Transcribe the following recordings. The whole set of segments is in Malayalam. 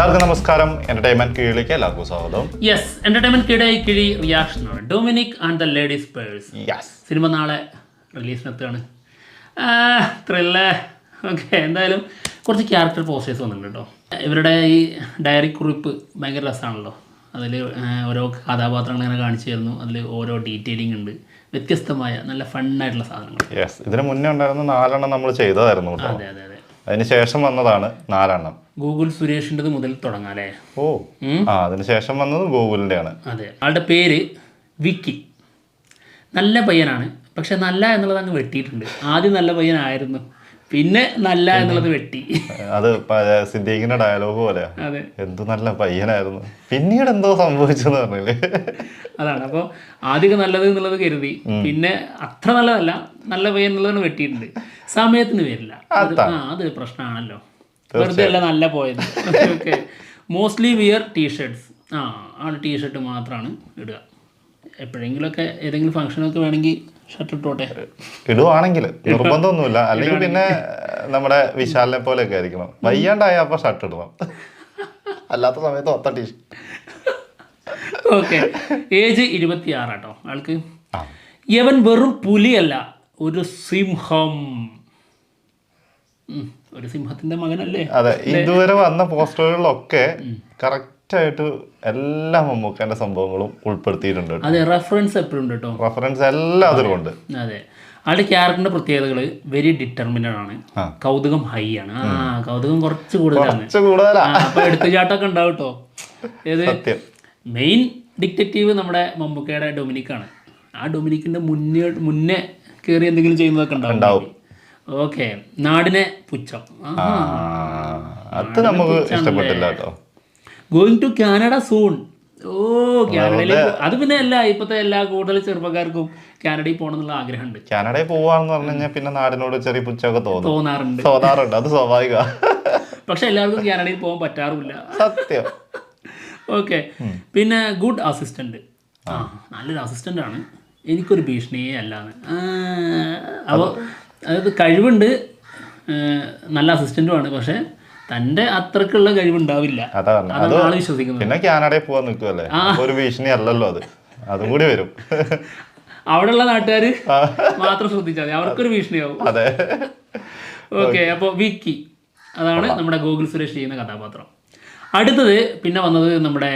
എല്ലാവർക്കും നമസ്കാരം. എന്റർടൈൻമെന്റ് കീഴിലേക്ക് എല്ലാവർക്കും സ്വാഗതം. യെസ്, എന്റർടൈൻമെന്റ് കിഴി റിയാക്ഷൻ ആണ്. Dominic and the ladies purse cinema നാളെ റിലീസിനെത്തുകയാണ്. ത്രില്ലേ. ഓക്കെ, എന്തായാലും കുറച്ച് ക്യാരക്ടർ പോസ്റ്റേഴ്സ് വന്നിട്ടുണ്ട് കേട്ടോ. ഇവരുടെ ഈ ഡയറി കുറിപ്പ് ഭയങ്കര രസമാണല്ലോ. അതിൽ ഓരോ കഥാപാത്രങ്ങൾ ഇങ്ങനെ കാണിച്ചു തരുന്നു. അതിൽ ഓരോ ഡീറ്റെയിലിംഗ് ഉണ്ട്. വ്യത്യസ്തമായ നല്ല ഫണ്ണായിട്ടുള്ള സാധനങ്ങൾ. യെസ്, ഇതിന് മുന്നേ ഉണ്ടായിരുന്ന 4 നമ്മൾ ചെയ്തതായിരുന്നു. അതെ അതെ അതെ. അതിനുശേഷം വന്നതാണ് 4. ഗൂഗിൾ സുരേഷിൻ്റെ മുതൽ തുടങ്ങാം അല്ലേ? ഓ അതിനുശേഷം വന്നത് ഗൂഗിളിൻ്റെ ആണ്. അതെ, ആളുടെ പേര് വിക്കി. നല്ല പയ്യനാണ്, പക്ഷെ നല്ല എന്നുള്ളത് അങ്ങ് വെട്ടിയിട്ടുണ്ട്. ആദ്യം നല്ല പയ്യനായിരുന്നു, പിന്നെ നല്ല എന്നുള്ളത് വെട്ടി. അത് സിദ്ദീഖിന്റെ ഡയലോഗ് പോലെ. അതെ, എന്ത് നല്ല പയ്യനായിരുന്നു, പിന്നീട് എന്തോ സംഭവിച്ചെന്ന് പറഞ്ഞില്ലേ. അതാണ്. അപ്പോൾ ആദ്യമൊക്കെ നല്ലത് എന്നുള്ളത് കരുതി, പിന്നെ അത്ര നല്ലതല്ല, നല്ല പയ്യൻ എന്നുള്ളതാണ് വെട്ടിയിട്ടുണ്ട്. സമയത്തിന് വരില്ല, അത് പ്രശ്നമാണല്ലോ. വെറുതെ അല്ല നല്ല പോയത്. Okay, mostly wear T-shirts. ആൾ ടീഷർട്ട് മാത്രമാണ് ഇടുക. എപ്പോഴെങ്കിലുമൊക്കെ ഏതെങ്കിലും ഫംഗ്ഷനൊക്കെ വേണമെങ്കിൽ ഷർട്ട് ഇട്ടോട്ടെ, ഇടുവാണെങ്കിൽ. നിർബന്ധമൊന്നുമില്ല. അല്ലെങ്കിൽ പിന്നെ നമ്മുടെ വിശാലിനെ പോലെയൊക്കെ ആയിരിക്കണം. വയ്യാണ്ടായ അപ്പൊ ഷർട്ട് ഇടണം, അല്ലാത്ത സമയത്ത് ഒത്ത ടീഷർട്ട്. ഓക്കെ, ഏജ് 26 ആട്ടോ ആൾക്ക്. യവൻ വെറും പുലിയല്ല, ഒരു സിംഹം. ഒരു സിംഹത്തിന്റെ മകനല്ലേ? അതെ, ഇതുവരെ വന്ന പോസ്റ്ററുകളിലൊക്കെ കറക്റ്റ് ആയിട്ട് എല്ലാ മമ്മൂക്കന്റെ സംഭവങ്ങളും ഉൾപ്പെടുത്തിയിട്ടുണ്ട്. അതെ, റെഫറൻസ് എപ്പോഴും ഉണ്ട് കേട്ടോ. റെഫറൻസ് എല്ലാം അതിലുണ്ട്. അതെ, ആളുടെ ക്യാരക്ടറിന്റെ പ്രത്യേകതകൾ വെരി ഡിറ്റർമിനഡ് ആണ്. കൗതുകം ഹൈ ആണ്. കൗതുകം കുറച്ച് കൂടുതലാണ്. അപ്പൊ എടുത്തുചാട്ടമൊക്കെ ഉണ്ടാവും കേട്ടോ. ഏത് മെയിൻ ഡിറ്റക്റ്റീവ് നമ്മുടെ മമ്മൂക്കയുടെ ഡൊമിനിക്കാണ്. ആ ഡൊമിനിക്കിന്റെ മുന്നേ കയറി എന്തെങ്കിലും ചെയ്യുന്നതൊക്കെ ഉണ്ടാവും. ഓക്കെ, നാടിനെ പുച്ഛം. അത് നമുക്ക് ഇഷ്ടപ്പെട്ടില്ല കേട്ടോ. Going to Canada soon. ഓ, കാനഡയിലേക്ക്. അത് പിന്നെ ഇപ്പോഴത്തെ എല്ലാ കൂടുതൽ ചെറുപ്പക്കാർക്കും കാനഡയിൽ പോകണം എന്നുള്ള ആഗ്രഹമുണ്ട്. കാനഡയിൽ പോവാന്ന് പറഞ്ഞു കഴിഞ്ഞാൽ പിന്നെ നാടിനോട് ചെറിയ പുച്ഛമൊക്കെ തോന്നാറുണ്ട്. അത് സ്വാഭാവിക. പക്ഷെ എല്ലാവർക്കും കാനഡയിൽ പോകാൻ പറ്റാറില്ല. സത്യം. ഓക്കെ, പിന്നെ ഗുഡ് അസിസ്റ്റന്റ്. നല്ലൊരു അസിസ്റ്റന്റ് ആണ്. എനിക്കൊരു ഭീഷണിയേ അല്ലാന്ന്. അപ്പോൾ അതായത് കഴിവുണ്ട്, നല്ല അസിസ്റ്റന്റുമാണ്, പക്ഷെ തൻ്റെ അത്രക്കുള്ള കഴിവുണ്ടാവില്ല. അതാണ് ആള് വിശ്വസിക്കുന്നത്. പിന്നെ കാനഡയിൽ പോകാൻ നിൽക്കുമല്ലേ, ഒരു ഭീഷണി അല്ലല്ലോ അത്. അതും കൂടി വരും. അവിടെയുള്ള നാട്ടുകാർ മാത്രം ശ്രദ്ധിച്ചാൽ മതി, അവർക്കൊരു ഭീഷണിയാവും. അതെ. ഓക്കെ, അപ്പോൾ വിക്കി അതാണ് നമ്മുടെ ഗൂഗിൾ സുരേഷ് ചെയ്യുന്ന കഥാപാത്രം. അടുത്തത് പിന്നെ വന്നത് നമ്മുടെ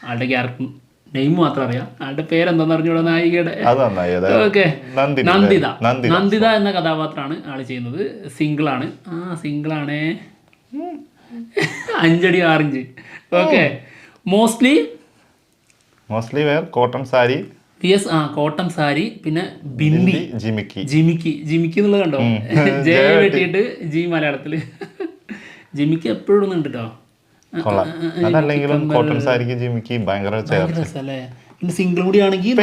ആളുടെ ക്യാരക്ടർ നെയിം മാത്രം അറിയാം, ആളുടെ പേരെന്താന്ന് അറിഞ്ഞൂടാ, നായികയുടെ. ഓക്കെ, നന്ദിത എന്ന കഥാപാത്രമാണ് ആള് ചെയ്യുന്നത്. സിംഗിളാണ്. സിംഗിളാണേ, 5 അടി 6 inch. Okay, mostly wear cotton sari. Yes, cotton sari. പിന്നെ ബിന്ദി, ജിമിക്കി എന്നുള്ളത് കണ്ടോ? ജെ വെട്ടിയിട്ട് ജി മലയാളത്തില്. ജിമിക്ക് എപ്പോഴും ഉണ്ട് കേട്ടോ. അതല്ലെങ്കിലും കോട്ടൺ സാരിക്ക് ജിമിക്ക് ഭയങ്കര രസല്ലേ. പിന്നെ സിംഗിൾ കൂടി ആണെങ്കിൽ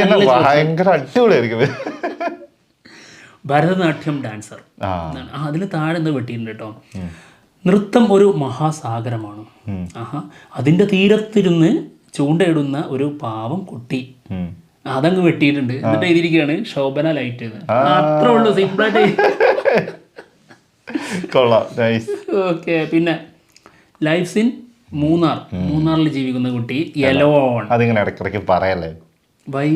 ഭയങ്കര അടിപൊളിയായിരിക്കും. ഭരതനാട്യം ഡാൻസർ. അതിന് താഴെ എന്താ വെട്ടിയിട്ടുണ്ട് കേട്ടോ. നൃത്തം ഒരു മഹാസാഗരമാണ്. അതിന്റെ തീരത്തിരുന്ന് ചൂണ്ടയിടുന്ന ഒരു പാവം കുട്ടി. അതങ്ങ് വെട്ടിയിട്ടുണ്ട്. എന്നിട്ട് എഴുതിയിരിക്കുകയാണ് ശോഭന ലൈറ്റ്. അത്രേ ഉള്ളൂ, സിമ്പിളായിട്ട്. ഓക്കെ, പിന്നെ ലൈഫ്സ് ഇൻ മൂന്നാറിൽ ജീവിക്കുന്ന കുട്ടി. എലോൺ. അതിങ്ങനെ ഇടയ്ക്കിടയ്ക്ക് പറയല്ലേ, ബൈ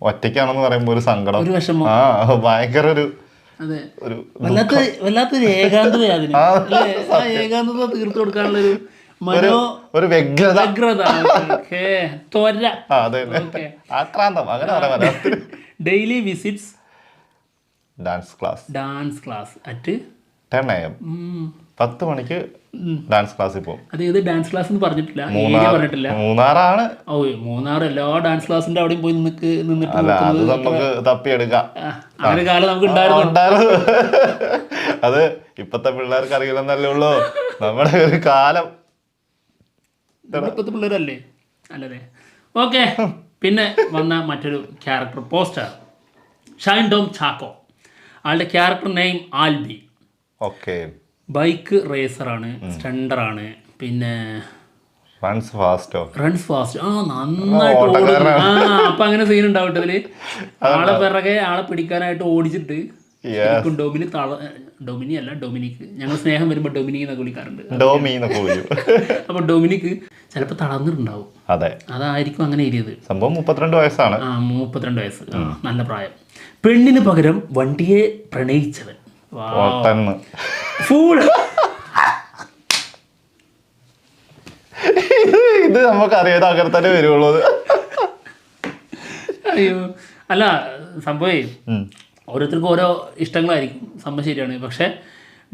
ഒറ്റയ്ക്കാണെന്ന് പറയുമ്പോ ഒരു സങ്കടം, ഒരു വിഷമം, ഭയങ്കര ഒരു വല്ലാത്തൊരു ഏകാന്തത. അതിന് ഏകാന്തത തീർത്തു കൊടുക്കാനുള്ളൊരു ഒരു വ്യഗ്രത, ത്വര, ആക്രാന്തം, അങ്ങനെ പറയാം. Daily visits dance class at 10 AM. 10 മണിക്ക് ഡാൻസ് ക്ലാസ്സിൽ പോകും. അതായത് ഡാൻസ് ക്ലാസ് എന്ന് പറഞ്ഞിട്ടില്ല. മൂന്നാറാണ്. ഓ, മൂന്നാർ എല്ലാ ഡാൻസ് ക്ലാസിന്റെ അവിടെയും പോയി നിന്നിട്ട് നമുക്ക് തപ്പിയെടുക്കാം. അങ്ങനെ കാലം നമുക്ക് ഉണ്ടായിരുന്നു. അത് ഇപ്പത്തെ പിള്ളേർക്ക് അറിയില്ലെന്നല്ലേ ഉള്ളൂ. നമ്മുടെ ഒരു കാലം ഇപ്പത്തെ പിള്ളേരല്ലേ അല്ലേ? ഓക്കെ, പിന്നെ വന്ന മറ്റൊരു ക്യാരക്ടർ പോസ്റ്റർ, ഷൈൻ ടോം ചാക്കോ. ആളുടെ character name Albi. Okay, bike റേസറാണ്, സ്റ്റണ്ടറാണ്. പിന്നെ റൺസ് ഫാസ്റ്റ്. നന്നായിട്ട് ഓടും. അപ്പൊ അങ്ങനെ സീൻ ഉണ്ടാവട്ടെ ഇതില്. ആളെ പിറകെ ആളെ പിടിക്കാനായിട്ട് ഓടിച്ചിട്ട് ശരിക്കും ഡൊമിനി അല്ല ഡൊമിനിക്ക്, ഞങ്ങൾ സ്നേഹം വരുമ്പോൾ ഡൊമിനിക്ക് എന്നൊക്കെ വിളിക്കാറുണ്ട്. അപ്പോൾ ഡൊമിനിക്ക് ചിലപ്പോൾ തളർന്നിട്ടുണ്ടാവും. അതെ, അതായിരിക്കും അങ്ങനെ എഴുതിയത്. സംഭവം 32 വയസ്സാണ്. 32 വയസ്സ്, നല്ല പ്രായം. പെണ്ണിന് പകരം വണ്ടിയെ പ്രണയിച്ചവൻ. ഫൂൾ. ഇത് നമുക്ക് അറിയാതെ അങ്ങനെ തന്നെ വരുള്ളൂ. അയ്യോ, അല്ല സംഭവേ ഓരോരുത്തർക്കും ഓരോ ഇഷ്ടങ്ങളായിരിക്കും, സംഭവം ശരിയാണ്. പക്ഷെ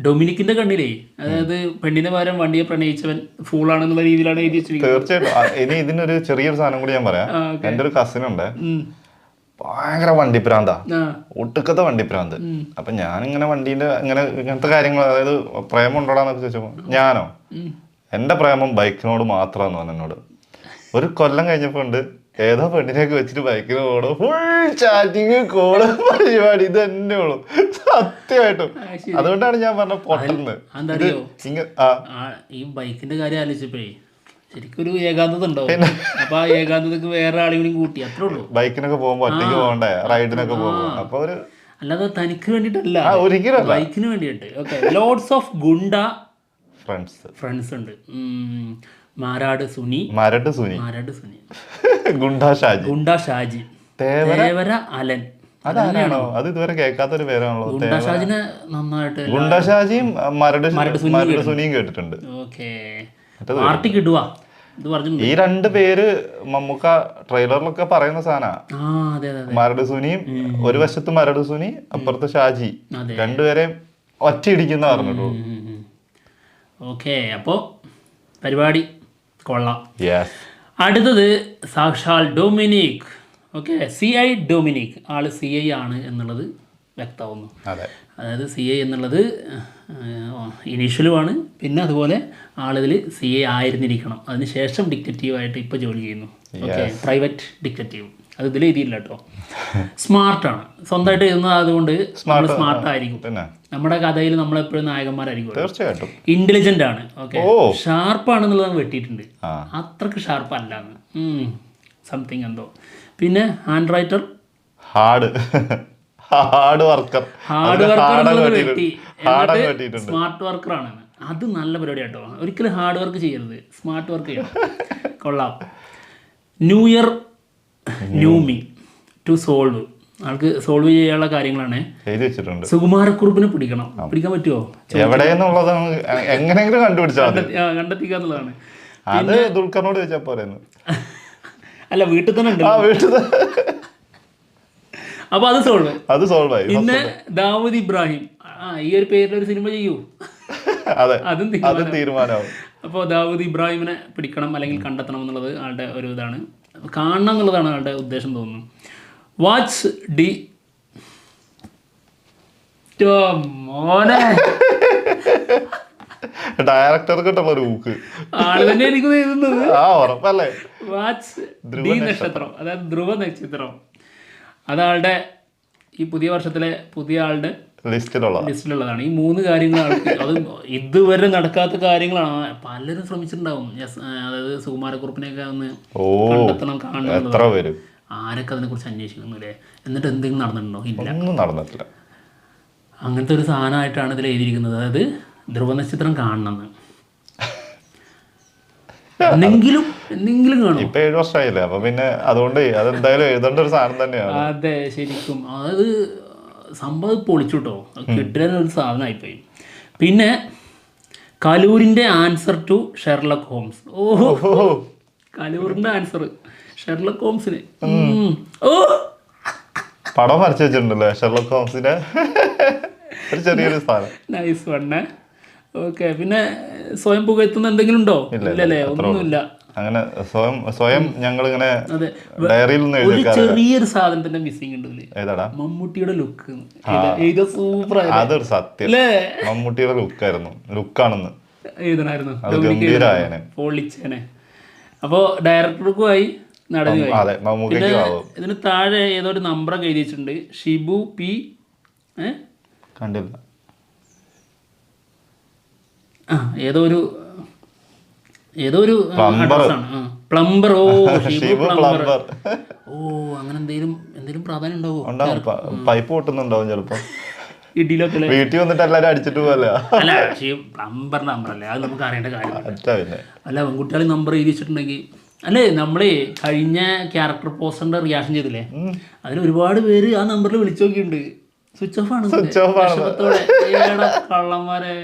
ഡൊമിനിക്കിന്റെ കണ്ണിലേ, അതായത് പെണ്ണിന് പകരം വണ്ടിയെ പ്രണയിച്ചവൻ ഫൂളാണെന്നുള്ള രീതിയിലാണ് എഴുതി വെച്ചിരിക്കുന്നത്. തീർച്ചയായിട്ടും. ഇനി ഇതിനൊരു ചെറിയൊരു സാധനം കൂടി ഞാൻ പറയാം. എൻ്റെ ഒരു കസിൻ ഉണ്ട്, ഭയങ്കര വണ്ടിപ്രാന്താ, ഒട്ടുക്കത്തെ വണ്ടിപ്രാന്ത്. അപ്പൊ ഞാനിങ്ങനെ വണ്ടീന്റെ ഇങ്ങനത്തെ കാര്യങ്ങൾ, അതായത് പ്രേമം ഉണ്ടോടാന്നൊക്കെ ചോദിച്ചപ്പോ ഞാനോ, എന്റെ പ്രേമം ബൈക്കിനോട് മാത്രമാണെന്ന് പറഞ്ഞു എന്നോട്. ഒരു കൊല്ലം കഴിഞ്ഞപ്പോ ഉണ്ട് ഏതോ പെണ്ണിനെയൊക്കെ വെച്ചിട്ട് ബൈക്കിന് പോകണം, ഫുൾ ചാറ്റിങ് കോള് പരിപാടി ഇത് തന്നെ ഉള്ളു സത്യമായിട്ടും. അതുകൊണ്ടാണ് ഞാൻ പറഞ്ഞ പൊട്ടുന്നത്. ഈ ബൈക്കിന്റെ കാര്യം ആലോചിച്ചപ്പോഴേ ശരിക്കും ഒരു ഏകാന്തത ഉണ്ടാവും. അപ്പൊ ആ ഏകാന്തതക്ക് വേറെ ആളുകളെയും കൂട്ടി, അത്രേ ഉള്ളൂ. ബൈക്കിനൊക്കെ പോകുമ്പോ ഒറ്റയ്ക്ക് പോകണ്ടേ, റൈഡിനൊക്കെ പോകുമ്പോ. അപ്പൊ ഒരു അല്ലാതെ തനിക്ക് വേണ്ടിട്ടല്ല, ഒരിക്കലും ബൈക്കിന് വേണ്ടിയിട്ട്. Okay, lots of goonda friends ഉണ്ട്. മാരാട് സുനി, ഗുണ്ട ഷാജി, തേവര അലൻ. അതാണോ? അത് ഇതുവരെ കേൾക്കാത്തൊരു പേരാണല്ലോ. ഗുണ്ട ഷാജിനെ നന്നായിട്ട്, ഗുണ്ട ഷാജിയും മരട് സുനിയും കേട്ടിട്ടുണ്ട്. ഓക്കെ, പാർട്ടിക്ക് ഇടുവാ ഇത് പറഞ്ഞു. ഈ രണ്ട് പേര് മമ്മൂക്ക ട്രെയിലറിലൊക്കെ പറയുന്ന സാധന. മരട് സുനിയും, ഒരു വശത്ത് മരട് സുനി, അപ്പുറത്ത് ഷാജി, രണ്ടുപേരെയും ഒറ്റയിടിക്കുന്ന പറഞ്ഞിട്ടു. ഓക്കെ, അപ്പോൾ പരിപാടി കൊള്ളാം. അടുത്തത് സാക്ഷാൽ ഡൊമിനിക്. Okay, CI Dominic. ആള് CI ആണ് എന്നുള്ളത് വ്യക്തമാവുന്നു. അതായത് CI എന്നുള്ളത് ഇനീഷ്യലുമാണ്, പിന്നെ അതുപോലെ ആളിതിൽ CI ആയിരുന്നിരിക്കണം, അതിനുശേഷം ഡിറ്റക്റ്റീവായിട്ട് ഇപ്പോൾ ജോലി ചെയ്യുന്നു. Okay, private detective. അത് ഇതിൽ എഴുതിയില്ല കേട്ടോ. സ്മാർട്ടാണ്, സ്വന്തമായിട്ട് എഴുതുന്നത്, അതുകൊണ്ട് സ്മാർട്ടായിരിക്കും. നമ്മുടെ കഥയിൽ നമ്മളെപ്പോഴും നായകന്മാരായിരിക്കും. തീർച്ചയായിട്ടും. ഇന്റലിജന്റ് ആണ്. ഓക്കെ, ഷാർപ്പാണെന്നുള്ളത് വെട്ടിയിട്ടുണ്ട്, അത്രക്ക് ഷാർപ്പ് അല്ലാന്ന് സംതിങ് എന്തോ. പിന്നെ ഹാൻഡ് റൈറ്റർ, ഹാർഡ് വർക്കർ വെട്ടി, സ്മാർട്ട് വർക്കറാണ്. അത് നല്ല പരിപാടി കേട്ടോ. ഒരിക്കലും ഹാർഡ് വർക്ക് ചെയ്യരുത്, സ്മാർട്ട് വർക്ക് ചെയ്യണം. കൊള്ളാം. New year new me to solve. ആൾക്ക് സോൾവ് ചെയ്യാനുള്ള കാര്യങ്ങളാണ് എഴുതി വെച്ചിട്ടുണ്ട്. സുകുമാരക്കുറുപ്പിനെ പിടിക്കാൻ പറ്റുമോ, എങ്ങനെയെങ്കിലും കണ്ടെത്തിക്കാന്നുള്ളതാണ്. ദുൽഖറിനോട് ചോദിച്ചാൽ പോരായിരുന്നു. അല്ല, വീട്ടിൽ തന്നെ ഉണ്ട്. അപ്പൊ അത് സോൾവ് ആയി. പിന്നെ ദാവൂദ് ഇബ്രാഹിം, ഈ ഒരു പേരിൽ ഒരു സിനിമ ചെയ്യൂ, അതും തീരുമാനമാവും. അപ്പോൾ ദാവൂദ് ഇബ്രാഹിമിനെ പിടിക്കണം അല്ലെങ്കിൽ കണ്ടെത്തണം എന്നുള്ളത് ആളുടെ ഒരു ഇതാണ്, കാണണം എന്നുള്ളതാണ് ആളുടെ ഉദ്ദേശം തോന്നുന്നു. വാച്ച് ഡി മോനെ, ഡയറക്ടർക്കുള്ള ഒരു ഊക്ക് ആള് തന്നെ എനിക്ക് എഴുതുന്നത്. ഉറപ്പല്ലേ? വാച്ച് ഡി നക്ഷത്രം, അതായത് ധ്രുവ നക്ഷത്രം. അതാളുടെ ഈ പുതിയ വർഷത്തിലെ പുതിയ ആളുടെ ലിസ്റ്റിലുള്ളതാണ്. ഈ 3 കാര്യങ്ങളാണ്. അത് ഇതുവരെ നടക്കാത്ത കാര്യങ്ങളാണ്. പലരും ശ്രമിച്ചിട്ടുണ്ടാവും. അതായത് സുകുമാരക്കുറുപ്പിനെയൊക്കെ ഒന്ന് കണ്ടെത്തണം, കാണണം. ആരൊക്കെ അതിനെ കുറിച്ച് അന്വേഷിക്കുന്നില്ലേ? എന്നിട്ട് എന്തെങ്കിലും നടന്നിട്ടുണ്ടോ? ഇല്ല, ഒന്നും നടന്നിട്ടില്ല. അങ്ങനത്തെ ഒരു സാധനമായിട്ടാണ് ഇതിൽ എഴുതിയിരിക്കുന്നത്. അതായത് ധ്രുവ നക്ഷത്രം കാണണമെന്ന്. എന്തെങ്കിലും കാണും. ഇപ്പൊ 7 വർഷമായില്ലേ, അപ്പൊ പിന്നെ അതുകൊണ്ട് അതെന്തായാലും എഴുതേണ്ട ഒരു സാധനം തന്നെയാണ്. അതെ, ശരിക്കും. അതായത് സംഭവം പൊളിച്ചു കേട്ടോ, കിട്ടുന്നൊരു സാധനമായിപ്പോയി. പിന്നെ കലൂരിന്റെ ആൻസർ ടു ഷെർലക് ഹോംസ്. ഓഹോ, കലൂരിന്റെ ആൻസർ ഷെർലക് ഹോംസിന്. പടം വരച്ചു വെച്ചിട്ടുണ്ടല്ലേ ഷെർലക് ഹോംസിന്റെ, ഒരു ചെറിയൊരു സാധനം. നൈസ് വണ്ണേ. ഓക്കെ, പിന്നെ സ്വയം പുകഴ്ത്തുന്ന എന്തെങ്കിലും ഉണ്ടോ? ഇല്ലല്ലേ, ഒന്നുമില്ല. അങ്ങനെ സ്വയം ഞങ്ങളിങ്ങനെ ഡയറിയിൽ ഒരു ചെറിയൊരു സാധനത്തിന്റെ മിസ്സിംഗ് ഉണ്ട് ഇതില്. ഏതാടാ? മമ്മൂട്ടിയുടെ ലുക്ക്. സൂപ്പർ, അതൊരു സത്യം. മമ്മൂട്ടിയുടെ ലുക്കാണെന്ന് എഴുതണായിരുന്നു, പൊളിച്ചേനെ. അപ്പോ ഡയറക്ടർക്കുമായി നടനുമായി. പിന്നെ ഇതിന് താഴെ ഏതോ ഒരു നമ്പറൊക്കെ എഴുതി വെച്ചിട്ടുണ്ട്. ഷിബു പി കണ്ടില്ല, ഏതോ ഒരു അഡ്രസ്സാണ്. പ്ലംബർ. പ്ലംബർ. അങ്ങനെ എന്തെങ്കിലും പ്രാധാന്യം ഉണ്ടാവോ? പൈപ്പ് പൊട്ടുന്നുണ്ടാവും ചിലപ്പോ. ഇടിയിലൊക്കെ അല്ലേ? വീട്ടിൽ വന്നിട്ട് എല്ലാരും അടിച്ചിട്ട് പോകല്ല. അല്ല പക്ഷേ പ്ലംബർ നമ്പർ അല്ലേ, അത് നമുക്ക് അറിയേണ്ട കാര്യമില്ല. പിന്നെ അല്ല പെൺകുട്ടികൾ നമ്പർ എഴുതി വെച്ചിട്ടുണ്ടെങ്കിൽ അല്ലേ, നമ്മളെ കഴിഞ്ഞ ക്യാരക്ടർ പോസ്റ്ററിന്റെ റിയാക്ഷൻ ചെയ്തില്ലേ, അതിൽ ഒരുപാട് പേര് ആ നമ്പറിൽ വിളിച്ചു നോക്കിയിട്ടുണ്ട്. സ്വിച്ച് ഓഫ് ആണ്. കള്ളന്മാരെ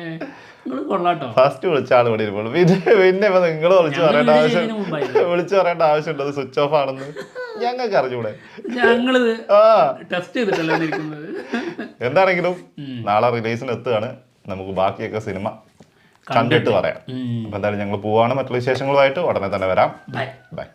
നിങ്ങൾ കൊള്ളാട്ടോ. ഫസ്റ്റ് വിളിച്ച ആൾ ഇവിടെ ഇരിപ്പുള്ളൂ. പിന്നെ നിങ്ങൾ വിളിച്ചു പറയേണ്ട ആവശ്യമുണ്ട് അത് സ്വിച്ച് ഓഫ് ആണെന്ന്. ഞങ്ങൾക്ക് അറിഞ്ഞൂടെ? ഞങ്ങള് ടെസ്റ്റ് ചെയ്തിട്ടല്ലേ ഇരിക്കുന്നത്. എന്താണെങ്കിലും നാളെ റിലീസിന് എത്തുകയാണ്. നമുക്ക് ബാക്കിയൊക്കെ സിനിമ കണ്ടിട്ട് പറയാം. അപ്പൊ എന്തായാലും ഞങ്ങൾ പോവാണ്. മറ്റുള്ള വിശേഷങ്ങളുമായിട്ട് ഉടനെ തന്നെ വരാം. ബൈ. ബൈ.